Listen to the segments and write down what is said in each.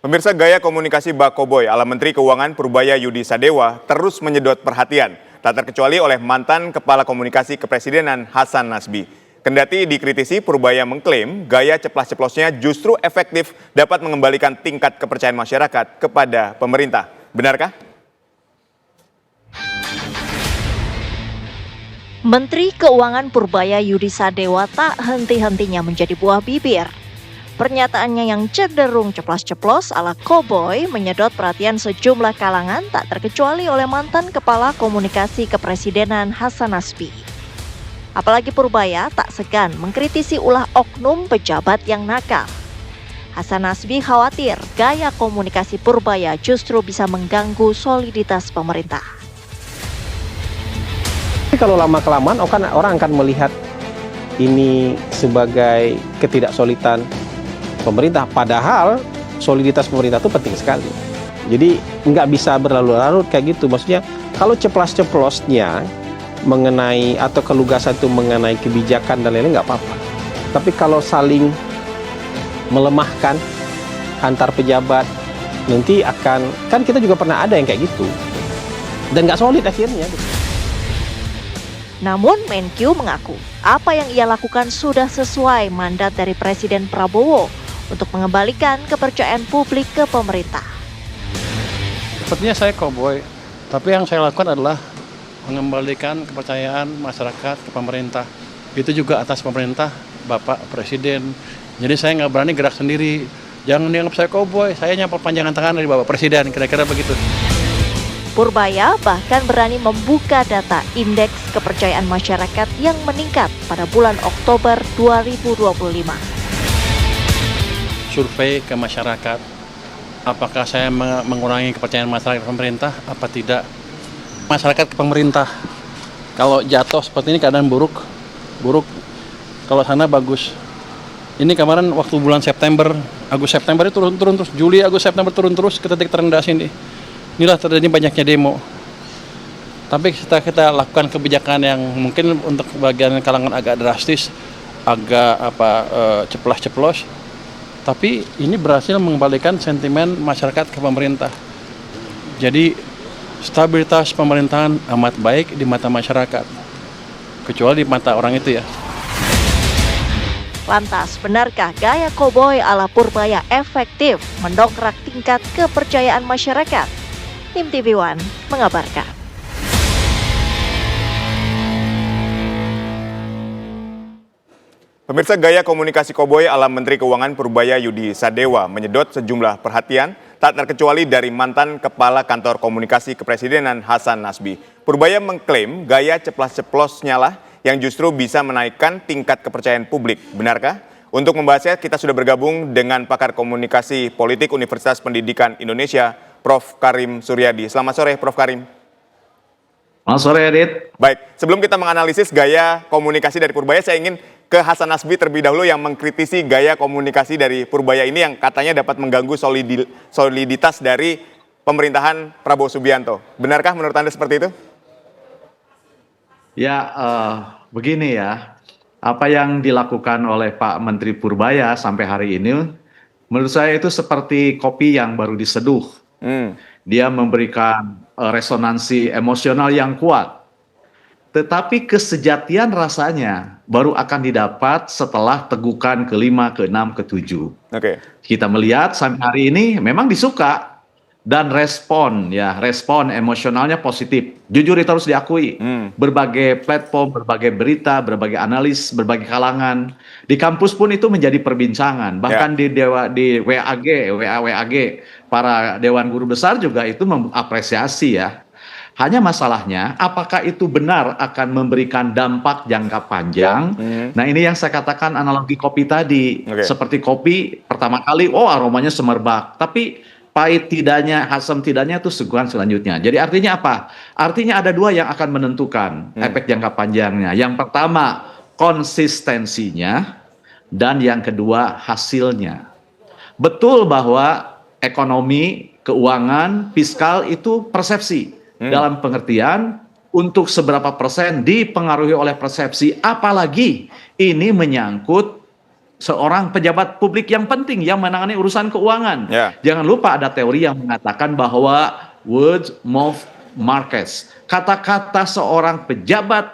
Pemirsa, gaya komunikasi Bakoboy ala Menteri Keuangan Purbaya Yudi Sadewa terus menyedot perhatian, tak terkecuali oleh mantan Kepala Komunikasi Kepresidenan Hasan Nasbi. Kendati dikritisi, Purbaya mengklaim gaya ceplas-ceplosnya justru efektif dapat mengembalikan tingkat kepercayaan masyarakat kepada pemerintah. Benarkah? Menteri Keuangan Purbaya Yudi Sadewa tak henti-hentinya menjadi buah bibir. Pernyataannya yang cenderung ceplas-ceplos ala koboi menyedot perhatian sejumlah kalangan tak terkecuali oleh mantan Kepala Komunikasi Kepresidenan Hasan Nasbi. Apalagi Purbaya tak segan mengkritisi ulah oknum pejabat yang nakal. Hasan Nasbi khawatir gaya komunikasi Purbaya justru bisa mengganggu soliditas pemerintah. Kalau lama-kelamaan orang akan melihat ini sebagai ketidaksolidan pemerintah, padahal soliditas pemerintah itu penting sekali. Jadi nggak bisa berlarut-larut kayak gitu. Maksudnya kalau ceplas-ceplosnya mengenai atau kelugasan itu mengenai kebijakan dan lain-lain nggak apa-apa. Tapi kalau saling melemahkan antar pejabat, nanti kan kita juga pernah ada yang kayak gitu dan nggak solid akhirnya. Namun Menkyu mengaku apa yang ia lakukan sudah sesuai mandat dari Presiden Prabowo untuk mengembalikan kepercayaan publik ke pemerintah. Sepertinya saya koboi, tapi yang saya lakukan adalah mengembalikan kepercayaan masyarakat ke pemerintah. Itu juga atas pemerintah Bapak Presiden. Jadi saya nggak berani gerak sendiri. Jangan dianggap saya koboi, saya hanya perpanjangan tangan dari Bapak Presiden, kira-kira begitu. Purbaya bahkan berani membuka data indeks kepercayaan masyarakat yang meningkat pada bulan Oktober 2025. Survei ke masyarakat, apakah saya mengurangi kepercayaan masyarakat ke pemerintah, apa tidak? Masyarakat ke pemerintah, kalau jatuh seperti ini keadaan buruk, kalau sana bagus. Ini kemarin waktu bulan September, Agustus September itu turun terus, Juli, Agustus September turun terus ke titik terendah sini. Inilah terjadi banyaknya demo. Tapi kita lakukan kebijakan yang mungkin untuk bagian kalangan agak drastis, agak ceplas-ceplos. Tapi ini berhasil mengembalikan sentimen masyarakat ke pemerintah. Jadi stabilitas pemerintahan amat baik di mata masyarakat, kecuali di mata orang itu ya. Lantas, benarkah gaya koboi ala Purbaya efektif mendongkrak tingkat kepercayaan masyarakat? Tim TV One mengabarkan. Pemirsa, gaya komunikasi koboi ala Menteri Keuangan Purbaya Yudi Sadewa menyedot sejumlah perhatian, tak terkecuali dari mantan Kepala Kantor Komunikasi Kepresidenan Hasan Nasbi. Purbaya mengklaim gaya ceplas-ceplosnya lah yang justru bisa menaikkan tingkat kepercayaan publik. Benarkah? Untuk membahasnya, kita sudah bergabung dengan pakar komunikasi politik Universitas Pendidikan Indonesia, Prof. Karim Suryadi. Selamat sore, Prof. Karim. Selamat sore, Adit. Baik, sebelum kita menganalisis gaya komunikasi dari Purbaya, saya ingin ke Hasan Nasbi terlebih dahulu yang mengkritisi gaya komunikasi dari Purbaya ini yang katanya dapat mengganggu soliditas dari pemerintahan Prabowo Subianto. Benarkah menurut Anda seperti itu? Ya, begini ya, apa yang dilakukan oleh Pak Menteri Purbaya sampai hari ini, menurut saya itu seperti kopi yang baru diseduh. Dia memberikan resonansi emosional yang kuat. Tetapi kesejatian rasanya baru akan didapat setelah tegukan ke-5, ke-6, ke-7. Kita melihat sampai hari ini memang disuka dan respon emosionalnya positif. Jujur itu harus diakui. Berbagai platform, berbagai berita, berbagai analis, berbagai kalangan. Di kampus pun itu menjadi perbincangan. Bahkan di WAG, para Dewan Guru Besar juga itu mengapresiasi ya. Hanya masalahnya, apakah itu benar akan memberikan dampak jangka panjang? Nah, ini yang saya katakan analogi kopi tadi. Seperti kopi, pertama kali, aromanya semerbak. Tapi pahit tidaknya, asam tidaknya itu suguhan selanjutnya. Jadi artinya apa? Artinya ada dua yang akan menentukan efek jangka panjangnya. Yang pertama, konsistensinya. Dan yang kedua, hasilnya. Betul bahwa ekonomi, keuangan, fiskal itu persepsi. Dalam pengertian untuk seberapa persen dipengaruhi oleh persepsi, apalagi ini menyangkut seorang pejabat publik yang penting yang menangani urusan keuangan. Ya. Jangan lupa ada teori yang mengatakan bahwa words move markets. Kata-kata seorang pejabat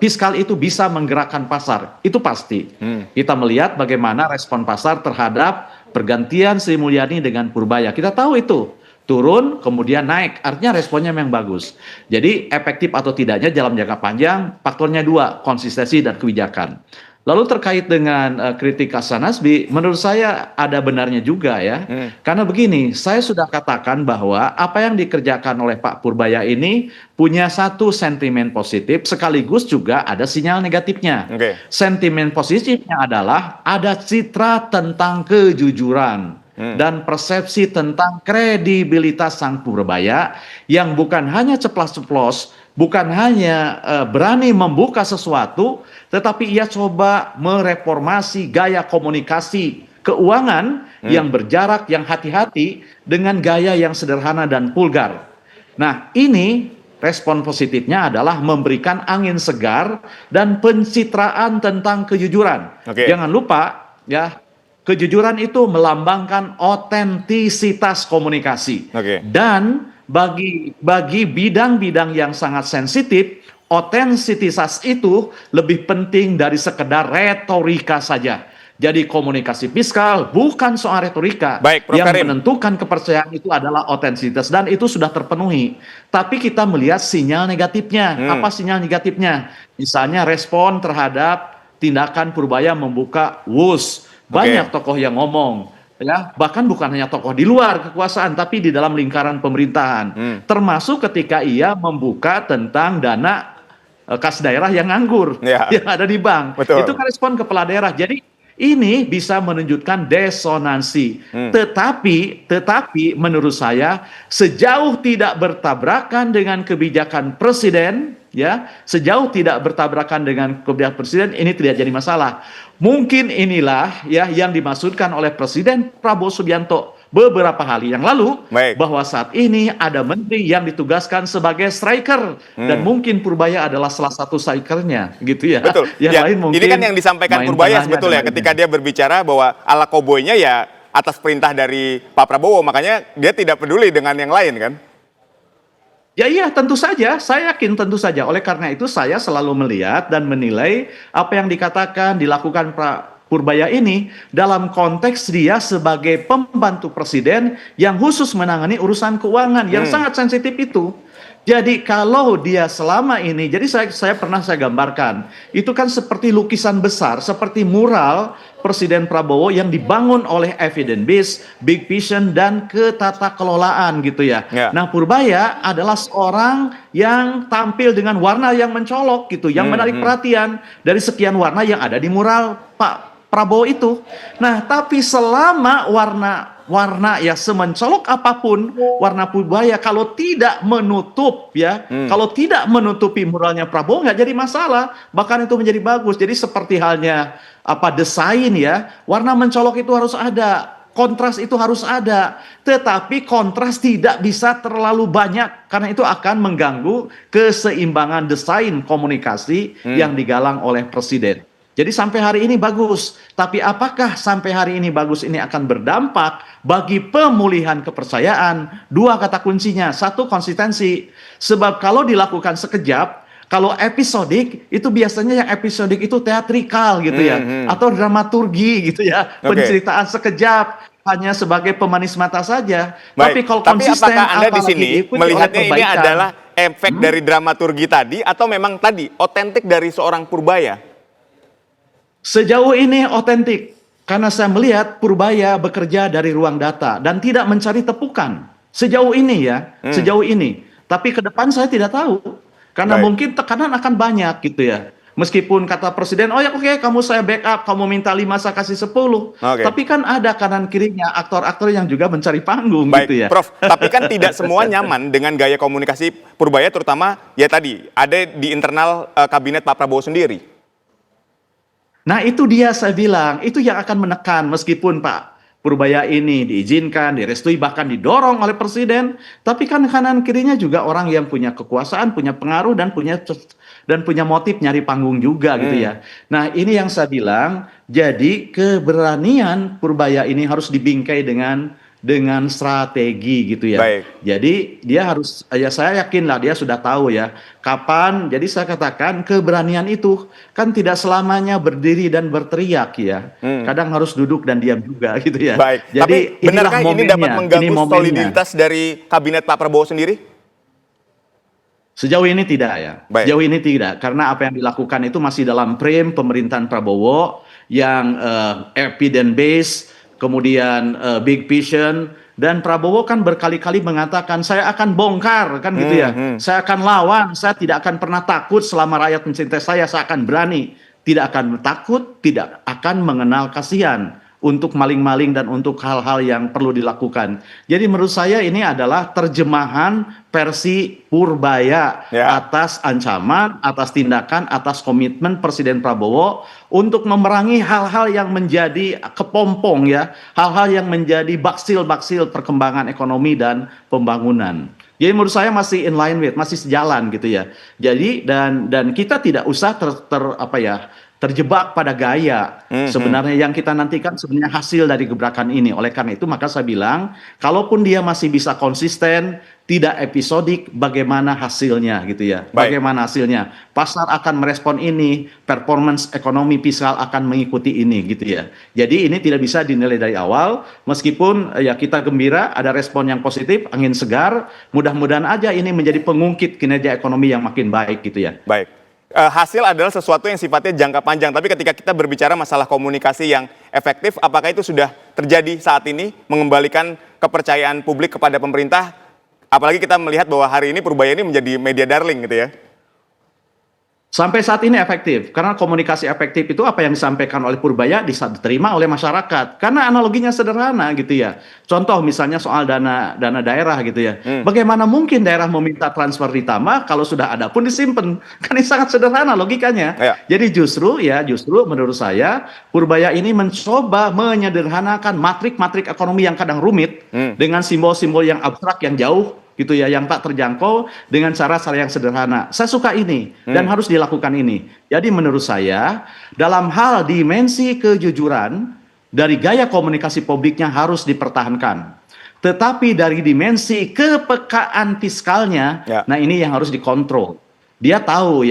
fiskal itu bisa menggerakkan pasar. Itu pasti. Kita melihat bagaimana respon pasar terhadap pergantian Sri Mulyani dengan Purbaya. Kita tahu itu. Turun, kemudian naik. Artinya responnya memang bagus. Jadi efektif atau tidaknya dalam jangka panjang, faktornya dua, konsistensi dan kebijakan. Lalu terkait dengan kritik Hasan Nasbi, menurut saya ada benarnya juga ya. Karena begini, saya sudah katakan bahwa apa yang dikerjakan oleh Pak Purbaya ini punya satu sentimen positif, sekaligus juga ada sinyal negatifnya. Sentimen positifnya adalah ada citra tentang kejujuran dan persepsi tentang kredibilitas Sang Purbaya yang bukan hanya ceplas-ceplos, bukan hanya berani membuka sesuatu, tetapi ia coba mereformasi gaya komunikasi keuangan yang berjarak, yang hati-hati dengan gaya yang sederhana dan vulgar. Nah, ini respon positifnya adalah memberikan angin segar dan pencitraan tentang kejujuran. Jangan lupa ya, kejujuran itu melambangkan otentisitas komunikasi. Dan bagi bidang-bidang yang sangat sensitif, otentisitas itu lebih penting dari sekedar retorika saja. Jadi komunikasi fiskal bukan soal retorika. Baik, Prof. Yang Karim. menentukan kepercayaan itu adalah otentisitas, dan itu sudah terpenuhi. Tapi kita melihat sinyal negatifnya. Apa sinyal negatifnya? Misalnya respon terhadap tindakan Purbaya membuka WUS. Banyak tokoh yang ngomong, ya, bahkan bukan hanya tokoh di luar kekuasaan, tapi di dalam lingkaran pemerintahan. Termasuk ketika ia membuka tentang dana kas daerah yang nganggur, yang ada di bank. Itu kan respon kepala daerah. Jadi ini bisa menunjukkan desonansi. Tetapi menurut saya sejauh tidak bertabrakan dengan kebijakan presiden, ya, sejauh tidak bertabrakan dengan kebijakan presiden, ini tidak jadi masalah. Mungkin inilah ya yang dimaksudkan oleh Presiden Prabowo Subianto beberapa hari yang lalu, bahwa saat ini ada menteri yang ditugaskan sebagai striker, dan mungkin Purbaya adalah salah satu strikernya, gitu ya. Betul. Yang lain mungkin ini kan yang disampaikan Purbaya sebetulnya ketika dia berbicara bahwa ala koboynya ya atas perintah dari Pak Prabowo, makanya dia tidak peduli dengan yang lain kan? Ya iya, tentu saja, saya yakin tentu saja. Oleh karena itu saya selalu melihat dan menilai apa yang dikatakan, dilakukan Pak Purbaya ini dalam konteks dia sebagai pembantu presiden yang khusus menangani urusan keuangan yang sangat sensitif itu. Jadi kalau dia selama ini, jadi saya pernah gambarkan, itu kan seperti lukisan besar, seperti mural Presiden Prabowo yang dibangun oleh evidence based, big vision, dan ketata kelolaan gitu ya. Nah, Purbaya adalah seorang yang tampil dengan warna yang mencolok gitu, yang menarik perhatian dari sekian warna yang ada di mural Pak Prabowo itu. Nah, tapi selama warna ya semencolok apapun warna Purbaya, kalau tidak menutup ya, kalau tidak menutupi muralnya Prabowo, nggak jadi masalah, bahkan itu menjadi bagus. Jadi seperti halnya desain ya, warna mencolok itu harus ada, kontras itu harus ada, tetapi kontras tidak bisa terlalu banyak karena itu akan mengganggu keseimbangan desain komunikasi yang digalang oleh presiden. Jadi sampai hari ini bagus, tapi apakah sampai hari ini bagus ini akan berdampak bagi pemulihan kepercayaan? Dua kata kuncinya, satu konsistensi. Sebab kalau dilakukan sekejap, kalau episodik itu biasanya yang episodik itu teatrikal gitu ya, atau dramaturgi gitu ya, penceritaan sekejap hanya sebagai pemanis mata saja. Tapi kalau konsisten, apakah Anda di sini melihatnya ini adalah efek dari dramaturgi tadi atau memang tadi otentik dari seorang Purbaya? Sejauh ini otentik, karena saya melihat Purbaya bekerja dari ruang data dan tidak mencari tepukan. Sejauh ini ya, sejauh ini. Tapi ke depan saya tidak tahu, karena mungkin tekanan akan banyak gitu ya. Meskipun kata presiden, oh ya oke, kamu saya backup, kamu minta 5 saya kasih 10. Tapi kan ada kanan kirinya aktor-aktor yang juga mencari panggung gitu ya. Prof, tapi kan tidak semua nyaman dengan gaya komunikasi Purbaya, terutama ya tadi ada di internal kabinet Pak Prabowo sendiri. Nah itu dia saya bilang, itu yang akan menekan meskipun Pak Purbaya ini diizinkan, direstui, bahkan didorong oleh presiden, tapi kan kanan kirinya juga orang yang punya kekuasaan, punya pengaruh, dan punya motif nyari panggung juga gitu ya. Nah ini yang saya bilang, Jadi keberanian Purbaya ini harus dibingkai dengan strategi gitu ya. Baik. Jadi dia harus, ya saya yakin lah dia sudah tahu ya kapan. Jadi saya katakan keberanian itu kan tidak selamanya berdiri dan berteriak ya. Kadang harus duduk dan diam juga gitu ya. Baik. Jadi Tapi benarkah inilah ini dapat momennya, mengganggu ini momennya. soliditas dari kabinet Pak Prabowo sendiri? Sejauh ini tidak ya. Baik. Sejauh ini tidak, karena apa yang dilakukan itu masih dalam frame pemerintahan Prabowo yang evidence based, kemudian big vision, dan Prabowo kan berkali-kali mengatakan saya akan bongkar kan gitu ya. Saya akan lawan, saya tidak akan pernah takut selama rakyat mencintai saya akan berani. Tidak akan takut, tidak akan mengenal kasihan untuk maling-maling dan untuk hal-hal yang perlu dilakukan. Jadi menurut saya ini adalah terjemahan versi Purbaya atas ancaman, atas tindakan, atas komitmen Presiden Prabowo untuk memerangi hal-hal yang menjadi kepompong ya, hal-hal yang menjadi baksil-baksil perkembangan ekonomi dan pembangunan. Jadi menurut saya masih in line with, masih sejalan gitu ya. Jadi dan kita tidak usah terjebak pada gaya. Sebenarnya yang kita nantikan sebenarnya hasil dari gebrakan ini. Oleh karena itu maka saya bilang, kalaupun dia masih bisa konsisten, tidak episodik, bagaimana hasilnya gitu ya. Baik. Bagaimana hasilnya. Pasar akan merespon ini, performance ekonomi fiskal akan mengikuti ini gitu ya. Jadi ini tidak bisa dinilai dari awal, meskipun ya kita gembira ada respon yang positif, angin segar, mudah-mudahan aja ini menjadi pengungkit kinerja ekonomi yang makin baik gitu ya. Baik. Hasil adalah sesuatu yang sifatnya jangka panjang, tapi ketika kita berbicara masalah komunikasi yang efektif, apakah itu sudah terjadi saat ini, mengembalikan kepercayaan publik kepada pemerintah, apalagi kita melihat bahwa hari ini Purbaya ini menjadi media darling gitu ya? Sampai saat ini efektif, karena komunikasi efektif itu apa yang disampaikan oleh Purbaya diterima oleh masyarakat. Karena analoginya sederhana gitu ya. Contoh misalnya soal dana daerah gitu ya. Bagaimana mungkin daerah meminta transfer ditambah kalau sudah ada pun disimpan? Kan ini sangat sederhana logikanya. Ya. Jadi justru menurut saya Purbaya ini mencoba menyederhanakan matrik-matrik ekonomi yang kadang rumit dengan simbol-simbol yang abstrak yang jauh gitu ya, yang tak terjangkau dengan cara-cara yang sederhana. Saya suka ini dan harus dilakukan ini. Jadi menurut saya dalam hal dimensi kejujuran dari gaya komunikasi publiknya harus dipertahankan. Tetapi dari dimensi kepekaan fiskalnya, nah ini yang harus dikontrol. Dia tahu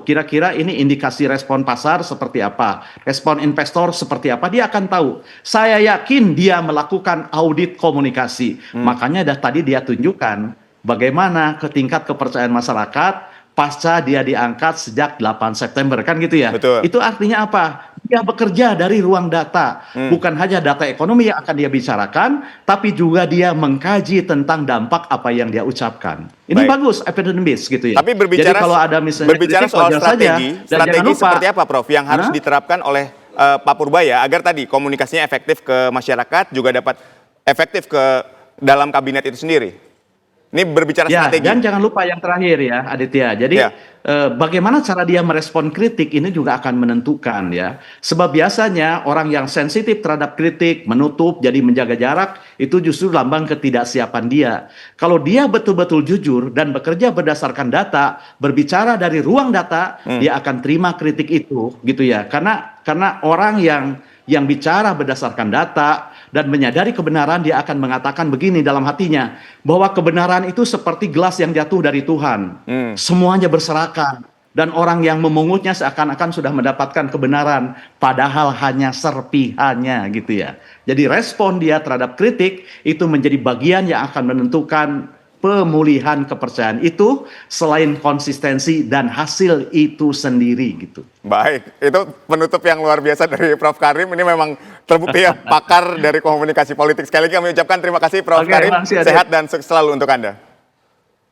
kira-kira ini indikasi respon pasar seperti apa, respon investor seperti apa, dia akan tahu. Saya yakin dia melakukan audit komunikasi. Makanya tadi dia tunjukkan bagaimana tingkat kepercayaan masyarakat pasca dia diangkat sejak 8 September kan gitu ya. Betul. Itu artinya apa? Dia bekerja dari ruang data. Bukan hanya data ekonomi yang akan dia bicarakan, tapi juga dia mengkaji tentang dampak apa yang dia ucapkan. Ini bagus, evidence based gitu ya. Tapi berbicara, jadi kalau ada misalnya berbicara kritik, soal wajar strategi, saja. Dan jangan lupa, seperti apa Prof yang harus diterapkan oleh Pak Purbaya agar tadi komunikasinya efektif ke masyarakat, juga dapat efektif ke dalam kabinet itu sendiri? Ini berbicara strategi. Dan jangan lupa yang terakhir ya Aditya. Jadi bagaimana cara dia merespon kritik ini juga akan menentukan ya. Sebab biasanya orang yang sensitif terhadap kritik, menutup, jadi menjaga jarak, itu justru lambang ketidaksiapan dia. Kalau dia betul-betul jujur dan bekerja berdasarkan data, berbicara dari ruang data, dia akan terima kritik itu gitu ya. Karena orang yang bicara berdasarkan data dan menyadari kebenaran, dia akan mengatakan begini dalam hatinya, bahwa kebenaran itu seperti gelas yang jatuh dari Tuhan. Semuanya berserakan. Dan orang yang memungutnya seakan-akan sudah mendapatkan kebenaran, padahal hanya serpihannya gitu ya. Jadi respon dia terhadap kritik itu menjadi bagian yang akan menentukan pemulihan kepercayaan itu selain konsistensi dan hasil itu sendiri gitu. Baik, itu penutup yang luar biasa dari Prof Karim. Ini memang terbukti ya pakar dari komunikasi politik. Sekali lagi kami ucapkan terima kasih Prof Karim. Sehat dan sukses selalu untuk Anda.